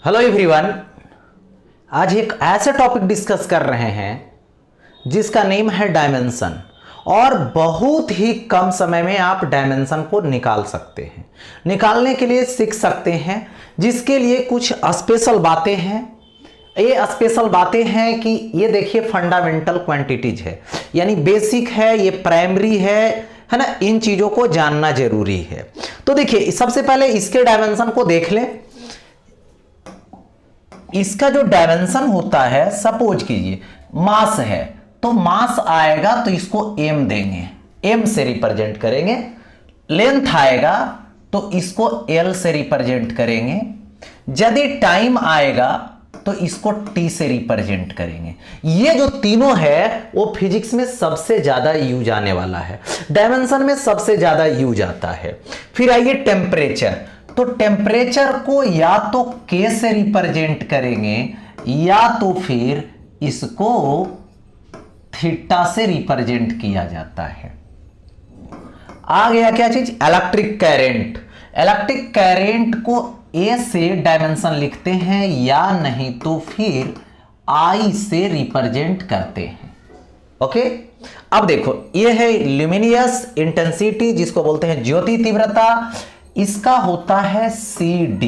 Hello everyone. आज एक ऐसे टॉपिक डिस्कस कर रहे हैं जिसका नेम है डायमेंशन। और बहुत ही कम समय में आप डायमेंशन को निकाल सकते हैं, निकालने के लिए सीख सकते हैं, जिसके लिए कुछ स्पेशल बातें हैं। ये स्पेशल बातें हैं कि ये देखिए फंडामेंटल क्वांटिटीज है, यानी बेसिक है, ये प्राइमरी है ना। इन चीजों को जानना जरूरी है। तो देखिए सबसे पहले इसके डायमेंशन को देख लें। इसका जो डायमेंशन होता है, सपोज कीजिए मास है तो मास आएगा तो इसको m देंगे, m से रिप्रेजेंट करेंगे। लेंथ आएगा तो इसको l से रिप्रेजेंट करेंगे। यदि टाइम आएगा तो इसको t से रिप्रेजेंट करेंगे। ये जो तीनों है वो फिजिक्स में सबसे ज्यादा यूज आने वाला है, डायमेंशन में सबसे ज्यादा यूज आता है। फिर आइए टेम्परेचर। तो टेम्परेचर को या तो K से रिप्रेजेंट करेंगे या तो फिर इसको थीटा से रिप्रेजेंट किया जाता है। आ गया क्या चीज? Electric current. इलेक्ट्रिक करंट को A से डायमेंशन लिखते हैं या नहीं तो फिर I से रिप्रेजेंट करते हैं। ओके, अब देखो ये है ल्यूमिनियस इंटेंसिटी, जिसको बोलते हैं ज्योति तीव्रता। इसका होता है CD,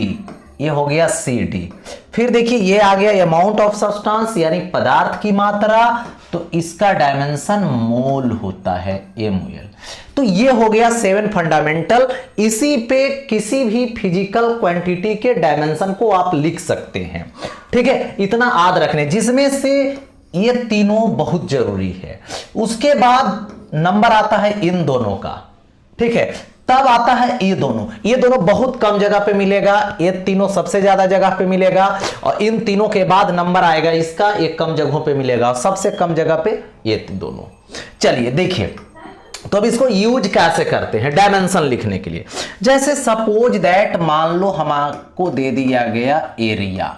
ये हो गया CD। फिर देखिए ये आ गया अमाउंट ऑफ सब्सटेंस, यानी पदार्थ की मात्रा। तो इसका डायमेंशन मोल होता है, MOL। तो ये हो गया 7 फंडामेंटल। इसी पे किसी भी फिजिकल क्वांटिटी के डायमेंशन को आप लिख सकते हैं। ठीक है, इतना याद रखने, जिसमें से ये तीनों बहुत जरूरी है। उसके बाद नंबर आता है इन दोनों का। ठीक है, तब आता है ये दोनों। ये दोनों बहुत कम जगह पे मिलेगा, ये तीनों सबसे ज्यादा जगह पे मिलेगा। और इन तीनों के बाद नंबर आएगा इसका, ये कम जगहों पे मिलेगा, और सबसे कम जगह पे ये दोनों। चलिए देखिए, तो अब इसको यूज कैसे करते हैं डायमेंशन लिखने के लिए। जैसे सपोज दैट, मान लो हमको दे दिया गया एरिया।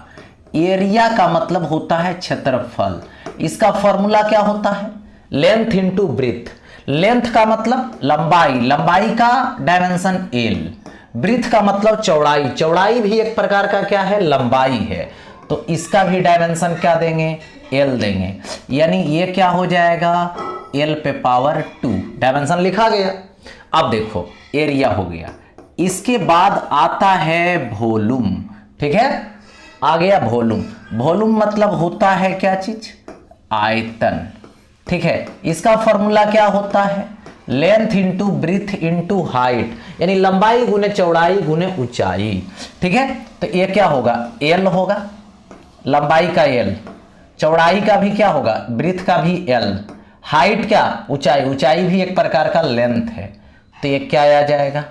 एरिया का मतलब होता है क्षेत्रफल। इसका फॉर्मूला क्या होता है? Length into breathe. लेंथ का मतलब लंबाई, लंबाई का डायमेंशन L। ब्रीथ का मतलब चौड़ाई, चौड़ाई भी एक प्रकार का क्या है? लंबाई है। तो इसका भी डायमेंशन क्या देंगे? L देंगे। यानी ये क्या हो जाएगा? L पे पावर 2। डायमेंशन लिखा गया। अब देखो एरिया हो गया। इसके बाद आता है वॉल्यूम। ठीक है, आ गया वॉल्यूम। वॉल्यूम मतलब होता है क्या चीज? आयतन। ठीक है, इसका फॉर्मूला क्या होता है? Length into breadth into height, यानी लंबाई गुने चौड़ाई गुने ऊंचाई। ठीक है, तो ये क्या होगा? L होगा, लंबाई का L, चौड़ाई का भी क्या होगा? ब्रीथ का भी L, हाइट क्या? ऊंचाई, ऊंचाई भी एक प्रकार का लेंथ है। तो ये क्या आ जाएगा?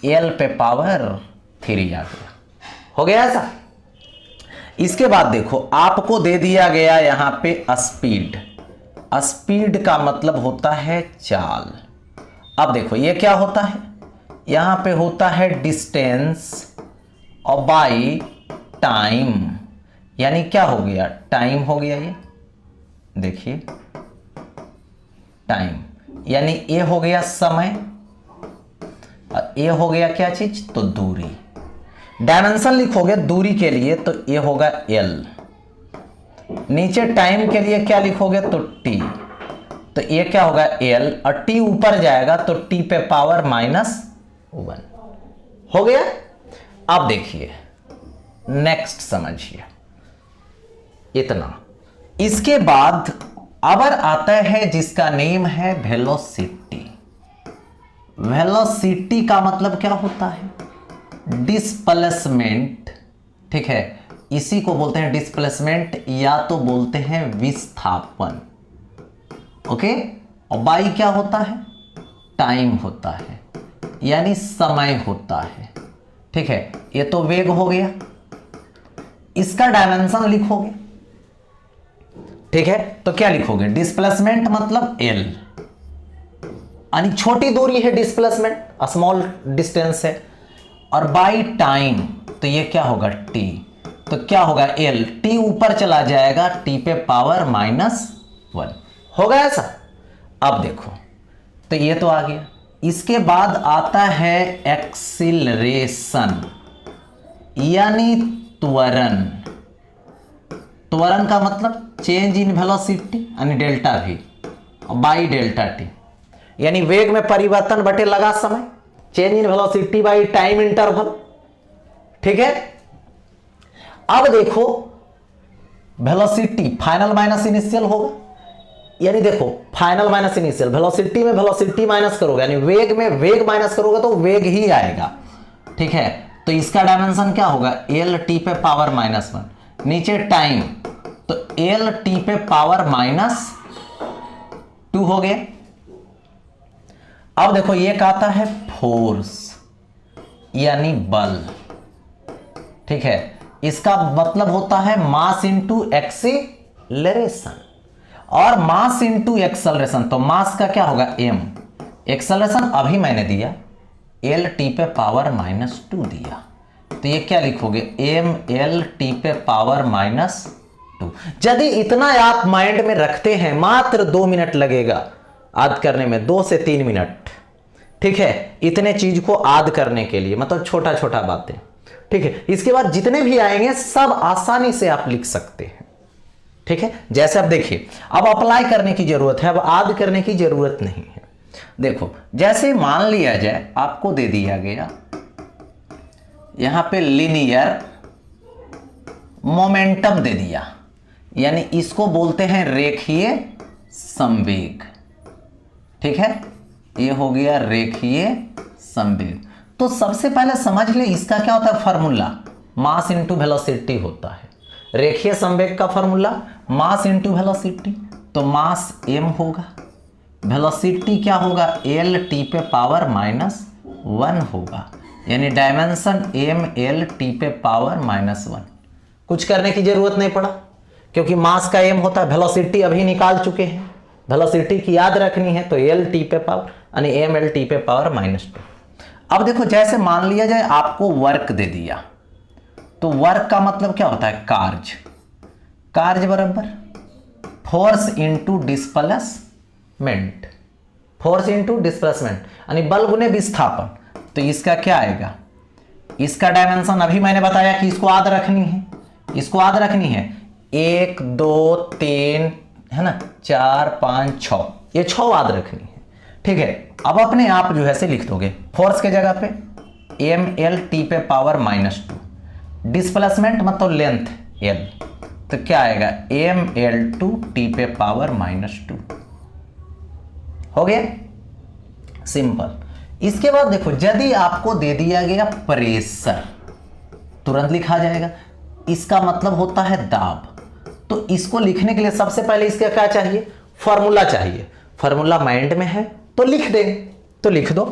L पे पावर 3 आ गया। हो गया ऐसा। इसके बाद देखो आपको दे दिया गया यहां पे स्पीड। स्पीड का मतलब होता है चाल। अब देखो ये क्या होता है? यहां पे होता है डिस्टेंस और बाई टाइम, यानी क्या हो गया? टाइम हो गया। ये देखिए टाइम, यानी ये हो गया समय और ये हो गया क्या चीज? तो दूरी। डायमेंशन लिखोगे दूरी के लिए तो ये होगा L। नीचे टाइम के लिए क्या लिखोगे? तो T। तो ये क्या होगा? L, और T ऊपर जाएगा तो T पे पावर -1 हो गया। अब देखिए नेक्स्ट समझिए इतना। इसके बाद अबर आता है जिसका नेम है वेलोसिटी। वेलोसिटी का मतलब क्या होता है? डिस्प्लेसमेंट। ठीक है, इसी को बोलते हैं डिस्प्लेसमेंट या तो बोलते हैं विस्थापन। ओके, और बाई क्या होता है? टाइम होता है, यानी समय होता है। ठीक है, ये तो वेग हो गया। इसका डायमेंशन लिखोगे। ठीक है, तो क्या लिखोगे? डिस्प्लेसमेंट मतलब L, यानी छोटी दूरी है डिस्प्लेसमेंट, स्मॉल डिस्टेंस है। और बाई टाइम तो ये क्या होगा? T। तो क्या होगा? L, T ऊपर चला जाएगा, T पे पावर -1 होगा ऐसा। अब देखो तो ये तो आ गया। इसके बाद आता है एक्सीलरेशन, यानी त्वरण। त्वरण का मतलब चेंज इन वेलोसिटी यानी delta v by delta T, यानी वेग में परिवर्तन बटे लगा समय, change in velocity by time interval. ठीक है, अब देखो वेलोसिटी फाइनल माइनस इनिशियल होगा, यानी देखो फाइनल माइनस इनिशियल, वेलोसिटी में वेलोसिटी माइनस करोगे यानी वेग में वेग माइनस करोगे तो वेग ही आएगा। ठीक है, तो इसका डायमेंशन क्या होगा, एल टी पे पावर माइनस 1, नीचे टाइम तो एल टी पे पावर माइनस 2 हो गया। अब देखो ये कहता है फोर्स यानी बल। ठीक है, इसका मतलब होता है मास इंटू एक्सीलरेशन, और मास इंटू एक्सेलरेशन, तो मास का क्या होगा m, एक्सेलरेशन अभी मैंने दिया एल टी पे पावर माइनस 2 दिया, तो ये क्या लिखोगे m एल टी पे पावर माइनस 2। यदि इतना आप माइंड में रखते हैं, मात्र 2 मिनट लगेगा याद करने में, 2 से 3 मिनट। ठीक है, इतने चीज को याद करने के लिए, मतलब छोटा छोटा बातें। ठीक है, इसके बाद जितने भी आएंगे सब आसानी से आप लिख सकते हैं। ठीक है, जैसे अब देखिए, अब अप्लाई करने की जरूरत है, अब याद करने की जरूरत नहीं है। देखो जैसे मान लिया जाए आपको दे दिया गया यहां पे लीनियर मोमेंटम दे दिया, यानी इसको बोलते हैं रेखीय संवेग। ठीक है, ये हो गया रेखीय संवेग। तो सबसे पहले समझ ले इसका क्या होता है फॉर्मूला, मास इंटू वेलोसिटी होता है। रेखीय संवेग का फॉर्मूला मास इंटू वेलोसिटी, तो मास m होगा, वेलोसिटी क्या होगा एल टी पे पावर माइनस 1 होगा, यानी डायमेंशन m एल टी पे पावर माइनस 1। कुछ करने की जरूरत नहीं पड़ा क्योंकि मास का m होता है, वेलोसिटी अभी निकाल चुके हैं, वेलोसिटी की याद रखनी है तो एल टी पे पावर यानी m एल टी पे पावर माइनस 2। अब देखो जैसे मान लिया जाए आपको वर्क दे दिया, तो वर्क का मतलब क्या होता है कार्य, कार्य बराबर force into displacement, force into displacement यानी बल गुने विस्थापन। तो इसका क्या आएगा, इसका डायमेंशन अभी मैंने बताया कि इसको याद रखनी है, इसको याद रखनी है 1 2 3 है ना, 4 5 6, ये 6 याद रखनी है। ठीक है, अब अपने आप जो है से लिख दोगे फोर्स के जगह पे m एल टी पे पावर माइनस 2, डिस्प्लेसमेंट मतलब लेंथ l, तो क्या आएगा m एल टू टी पे पावर माइनस 2। हो गया सिंपल। इसके बाद देखो यदि आपको दे दिया गया प्रेशर, तुरंत लिखा जाएगा, इसका मतलब होता है दाब। तो इसको लिखने के लिए सबसे पहले इसका क्या चाहिए, फॉर्मूला चाहिए। फॉर्मूला माइंड में है तो लिख देंगे, तो लिख दो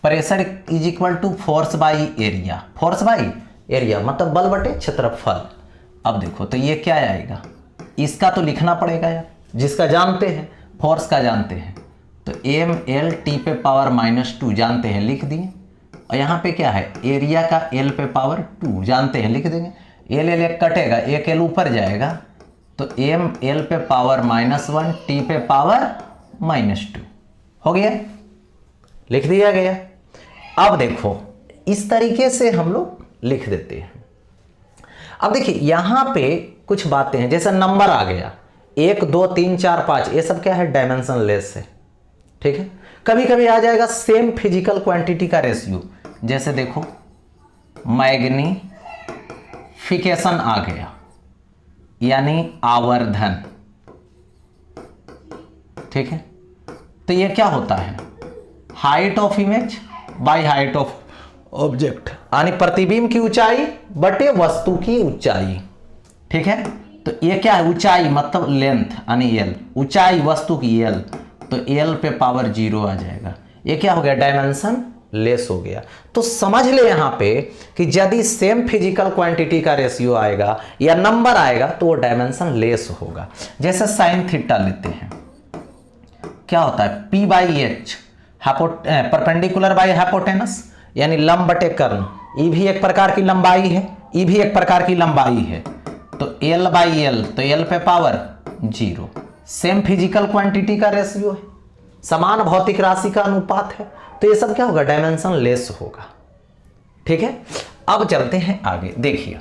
pressure is equal to force by area, force by area मतलब बल बटे क्षेत्रफल। अब देखो तो ये क्या आएगा, इसका तो लिखना पड़ेगा यार, जिसका जानते हैं फोर्स का जानते हैं, तो m एल टी पे पावर माइनस 2 जानते हैं लिख दिए, और यहाँ पे क्या है एरिया का l पे पावर 2 जानते हैं लिख देंगे, l l एक कटेगा, एक l ऊपर जाएगा, तो m l पे पावर माइनस 1 t पे पावर माइनस 2 हो गया, लिख दिया गया। अब देखो इस तरीके से हम लोग लिख देते हैं। अब देखिए यहां पे कुछ बातें हैं, जैसे नंबर आ गया 1 2 3 4 5, ये सब क्या है डायमेंशन लेस है। ठीक है, कभी कभी आ जाएगा सेम फिजिकल क्वांटिटी का रेशियो, जैसे देखो मैग्नीफिकेशन आ गया यानी आवर्धन। ठीक है, तो ये क्या होता है height of image by height of object, यानी प्रतिबिंब की ऊंचाई बटे वस्तु की ऊंचाई। ठीक है, तो ये क्या है ऊंचाई मतलब लेंथ यानी l, ऊंचाई वस्तु की l, तो l पे पावर 0 आ जाएगा। ये क्या हो गया डायमेंशन लेस हो गया। तो समझ ले यहां पे कि यदि सेम फिजिकल क्वांटिटी का रेशियो आएगा या नंबर आएगा तो वो डायमेंशन लेस होगा। जैसे साइन थीटा लेते हैं, क्या होता है P by H perpendicular by hypotenuse यानी लंब बटे कर्ण, ई भी एक प्रकार की लंबाई है, ई भी एक प्रकार की लंबाई है, तो L बाई एल, तो L पे पावर 0, सेम फिजिकल क्वांटिटी का रेशियो है, समान भौतिक राशि का अनुपात है, तो ये सब क्या होगा डायमेंशन लेस होगा। ठीक है, अब चलते हैं आगे। देखिए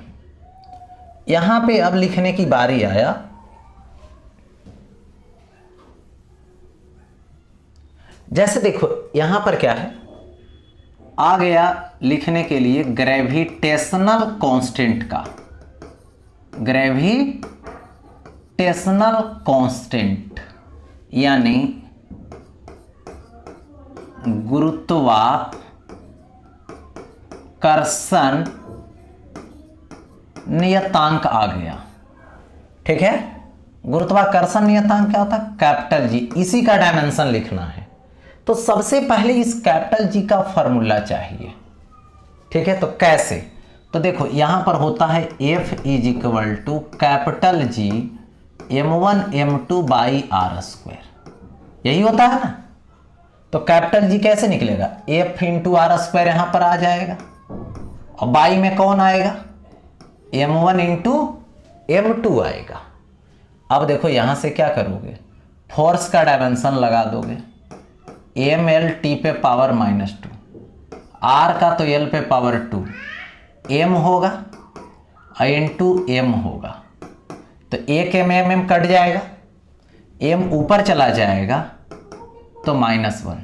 यहां पे अब लिखने की बारी आया, जैसे देखो यहां पर क्या है, आ गया लिखने के लिए ग्रेविटेशनल कांस्टेंट का, ग्रेविटेशनल कांस्टेंट यानी गुरुत्वाकर्षण नियतांक आ गया। ठीक है, गुरुत्वाकर्षण नियतांक क्या होता है? Capital G. इसी का डायमेंशन लिखना है, तो सबसे पहले इस कैपिटल जी का फॉर्मूला चाहिए। ठीक है, तो कैसे? तो देखो यहां पर होता है F is equal to capital G m1 m2 by r square, यही होता है ना। तो कैपिटल जी कैसे निकलेगा? F इंटू आर स्क्वायर यहां पर आ जाएगा, और बाई में कौन आएगा? m1 इंटू m2 आएगा। अब देखो यहां से क्या करोगे, फोर्स का डायमेंशन लगा दोगे, एम एल टी पे पावर -2, आर का तो एल पे पावर 2, एम होगा इंटू एम होगा, तो एक एम कट जाएगा, एम ऊपर चला जाएगा तो -1,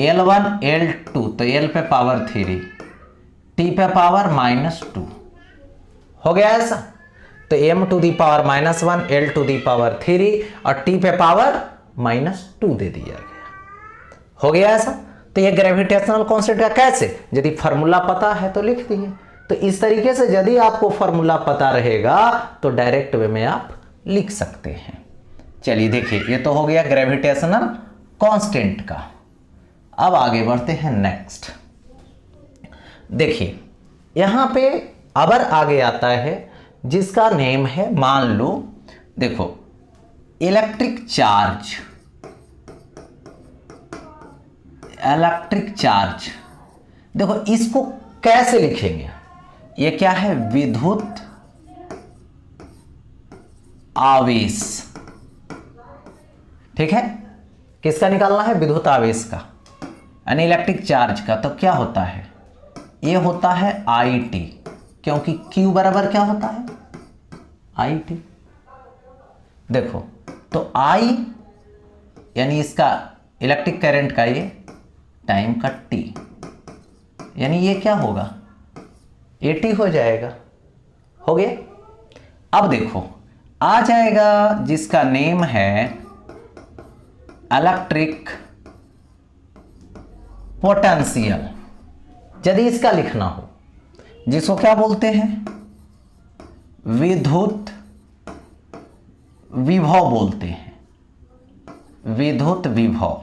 L1 L2 तो एल पे पावर 3, टी पे पावर -2 हो गया ऐसा। तो m to the power -1, L to the power 3 और t पे पावर -2 दे दिया गया। हो गया ऐसा। तो ये ग्रेविटेशनल कांस्टेंट का कैसे? यदि फार्मूला पता है तो लिख दिए। तो इस तरीके से यदि आपको फार्मूला पता रहेगा तो डायरेक्ट वे में आप लिख सकते हैं। चलिए देखिए, ये तो हो गया ग्रेविटेशनल कांस्टेंट का। अब आगे बढ़ते हैं नेक्स्ट। देखिए यहां पे अबर आगे आता है जिसका नेम है, मान लो देखो इलेक्ट्रिक चार्ज, इलेक्ट्रिक चार्ज। देखो इसको कैसे लिखेंगे? ये क्या है? विद्युत आवेश। ठीक है, किसका निकालना है? विद्युत आवेश का, यानी इलेक्ट्रिक चार्ज का। तो क्या होता है? ये होता है आई टी, क्योंकि Q बराबर क्या होता है? I T. देखो तो I यानी इसका इलेक्ट्रिक करंट का ये टाइम का T, यानी ये क्या होगा? AT हो जाएगा। हो गया। अब देखो आ जाएगा जिसका नेम है इलेक्ट्रिक पोटेंशियल। यदि इसका लिखना हो, जिसको क्या बोलते हैं? विद्युत विभव बोलते हैं, विद्युत विभव।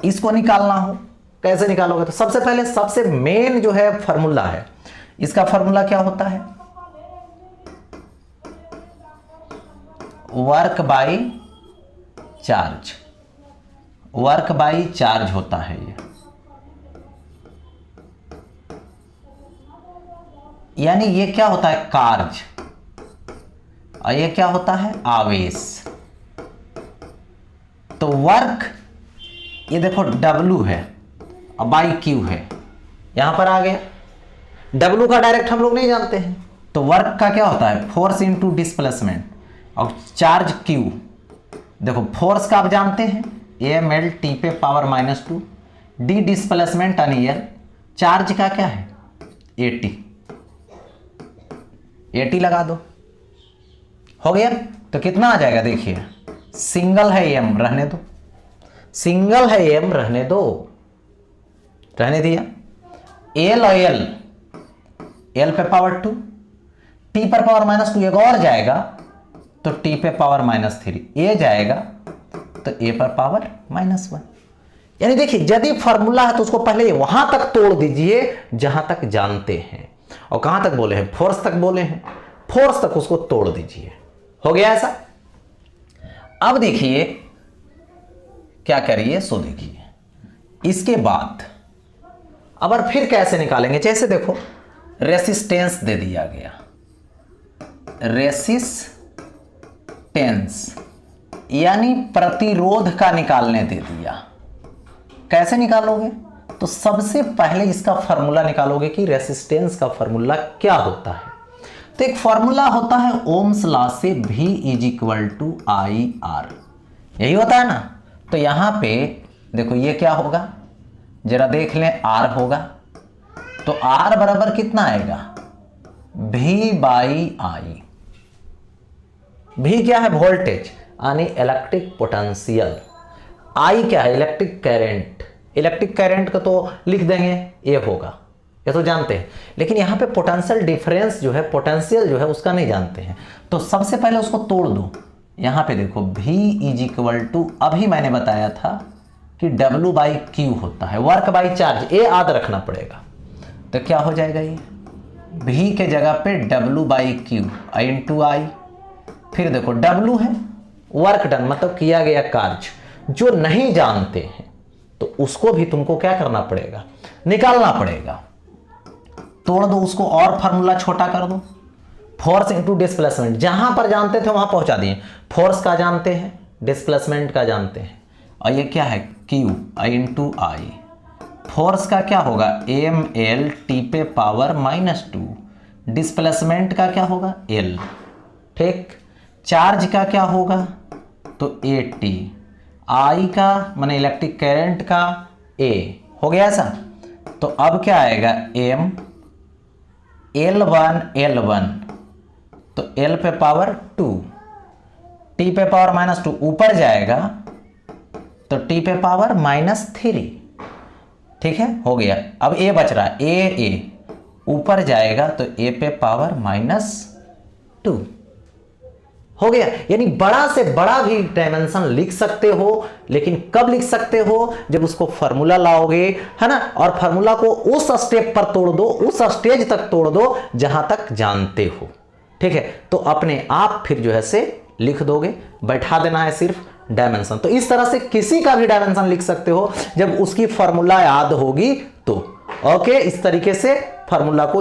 इसको निकालना हो, कैसे निकालोगे? तो सबसे पहले सबसे मेन जो है फॉर्मूला है, इसका फॉर्मूला क्या होता है? Work by charge, work by charge होता है ये, यानी ये क्या होता है? कार्य, और ये क्या होता है? आवेश। तो वर्क ये देखो W है और बाई Q है, यहां पर आ गया। W का डायरेक्ट हम लोग नहीं जानते हैं, तो वर्क का क्या होता है? फोर्स इनटू डिस्प्लेसमेंट, और चार्ज Q। देखो फोर्स का आप जानते हैं, एम एल टी पे पावर -2, डी डिस्प्लेसमेंट यानी एल, चार्ज का क्या है? AT, AT लगा दो। हो गया। तो कितना आ जाएगा? देखिए सिंगल है एम, रहने दो, सिंगल है एम, रहने दो, रहने दिया। एल और एल, एल पे पावर 2, टी पर पावर -2, एक और जाएगा तो टी पे पावर -3, ए जाएगा तो ए पर पावर -1। यानी देखिए यदि फॉर्मूला है तो उसको पहले वहां तक तोड़ दीजिए जहां तक जानते हैं, और कहां तक बोले हैं? फोर्स तक बोले हैं, फोर्स तक उसको तोड़ दीजिए। हो गया ऐसा। अब देखिए क्या करिए, सो देखिए इसके बाद अब फिर कैसे निकालेंगे? जैसे देखो रेसिस्टेंस दे दिया गया, रेसिस्टेंस यानी प्रतिरोध का निकालने दे दिया। कैसे निकालोगे? तो सबसे पहले इसका फॉर्मूला निकालोगे कि रेसिस्टेंस का फॉर्मूला क्या होता है। तो एक फॉर्मूला होता है ओम्स लॉ से V is equal to I R, यही होता है ना। तो यहां पे देखो ये क्या होगा, जरा देख लें, R होगा, तो R बराबर कितना आएगा, V बाई आई। V क्या है, वोल्टेज यानी इलेक्ट्रिक पोटेंशियल, I क्या है, इलेक्ट्रिक करंट। इलेक्ट्रिक करंट का तो लिख देंगे ये होगा, ये तो जानते हैं, लेकिन यहां पे पोटेंशियल डिफरेंस जो है, पोटेंशियल जो है उसका नहीं जानते हैं। तो सबसे पहले उसको तोड़ दो। यहां पे देखो V इज इक्वल टू, अभी मैंने बताया था कि W बाई क्यू होता है, वर्क बाई चार्ज, ये याद रखना पड़ेगा। तो क्या हो जाएगा, ये V के जगह पे W बाई क्यू इंटू आई। फिर देखो W है वर्क डन, मतलब किया गया कार्य। जो नहीं जानते हैं तो उसको भी तुमको क्या करना पड़ेगा, निकालना पड़ेगा। तोड़ दो उसको और फॉर्मूला छोटा कर दो, फोर्स इंटू डिस्प्लेसमेंट, जहां पर जानते थे वहां पहुंचा दिए। फोर्स का जानते हैं, डिस्प्लेसमेंट का जानते हैं, और ये क्या है, क्यू इंटू आई। फोर्स का क्या होगा, एम एल टी पे पावर -2, डिस्प्लेसमेंट का क्या होगा, एल। ठीक, चार्ज का क्या होगा, तो ए टी, आई का माने इलेक्ट्रिक करंट का ए, हो गया ऐसा। तो अब क्या आएगा, एम L1 तो L पे पावर 2, T पे पावर -2, ऊपर जाएगा तो T पे पावर -3। ठीक है, हो गया। अब A बच रहा है, ए ऊपर जाएगा तो A पे पावर -2, हो गया। यानी बड़ा से बड़ा भी डायमेंशन लिख सकते हो, लेकिन कब लिख सकते हो, जब उसको फार्मूला लाओगे, है ना, और फार्मूला को उस स्टेप पर तोड़ दो, उस स्टेज तक तोड़ दो जहां तक जानते हो। ठीक है, तो अपने आप फिर जो है से लिख दोगे, बैठा देना है सिर्फ डायमेंशन। तो इस तरह से किसी का भी डायमेंशन लिख सकते हो जब उसकी फार्मूला याद होगी तो। ओके, इस तरीके से फार्मूला को